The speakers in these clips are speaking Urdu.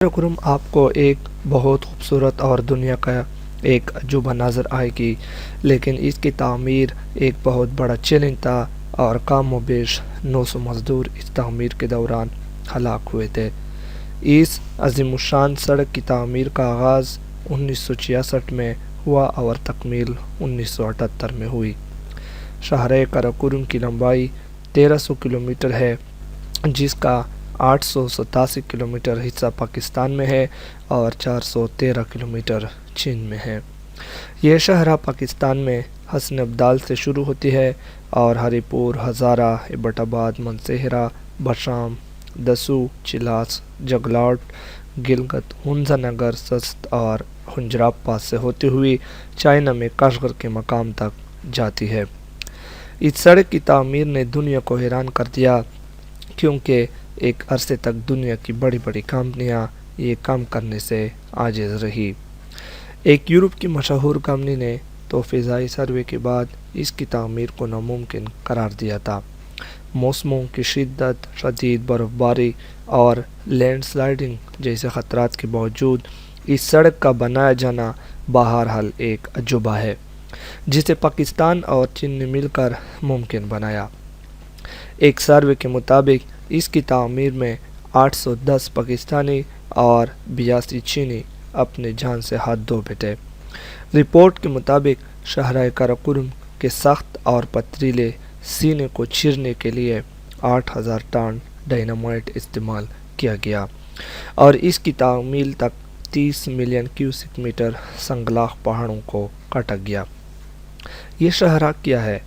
کرم آپ کو ایک بہت خوبصورت اور دنیا کا ایک عجوبہ نظر آئے گی، لیکن اس کی تعمیر ایک بہت بڑا چیلنج تھا اور کم و بیش 900 مزدور اس تعمیر کے دوران ہلاک ہوئے تھے۔ اس عظیم الشان سڑک کی تعمیر کا آغاز 1966 میں ہوا اور تکمیل 1978 میں ہوئی۔ شاہراہ قراقرم کی لمبائی 1300 کلومیٹر ہے، جس کا 887 کلومیٹر حصہ پاکستان میں ہے اور 413 کلومیٹر چین میں ہے۔ یہ شاہراہ پاکستان میں حسن ابدال سے شروع ہوتی ہے اور ہری پور، ہزارہ، ایبٹ آباد، منصہرہ، بشام، دسوح، چلاس، جگلاٹ، گلگت، ہنزا نگر، سست اور ہنجراپا سے ہوتی ہوئی چائنا میں کاشغر کے مقام تک جاتی ہے۔ اس سڑک کی تعمیر نے دنیا کو حیران کر دیا، کیونکہ ایک عرصے تک دنیا کی بڑی بڑی کمپنیاں یہ کام کرنے سے عاجز رہی۔ ایک یورپ کی مشہور کمپنی نے تو فضائی سروے کے بعد اس کی تعمیر کو ناممکن قرار دیا تھا۔ موسموں کی شدت، شدید برف باری اور لینڈ سلائڈنگ جیسے خطرات کے باوجود اس سڑک کا بنایا جانا بہرحال ایک عجوبہ ہے، جسے پاکستان اور چین نے مل کر ممکن بنایا۔ ایک سروے کے مطابق اس کی تعمیر میں 810 پاکستانی اور 82 چینی اپنے جان سے ہاتھ دھو بیٹھے۔ رپورٹ کے مطابق شاہراہ قراقرم کے سخت اور پتھریلے سینے کو چیرنے کے لیے 8000 ٹن ڈائنامائٹ استعمال کیا گیا اور اس کی تعمیل تک 30 ملین کیوسک میٹر سنگلاخ پہاڑوں کو کاٹا گیا۔ یہ شاہراہ کیا ہے؟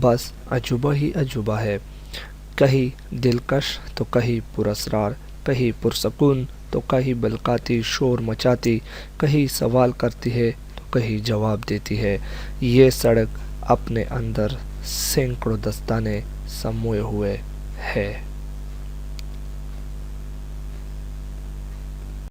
بس عجوبہ ہی عجوبہ ہے، کہیں دلکش تو کہیں پراسرار، کہیں پرسکون تو کہیں بلکاتی شور مچاتی، کہیں سوال کرتی ہے تو کہیں جواب دیتی ہے۔ یہ سڑک اپنے اندر سینکڑوں داستانیں سموئے ہوئے ہے۔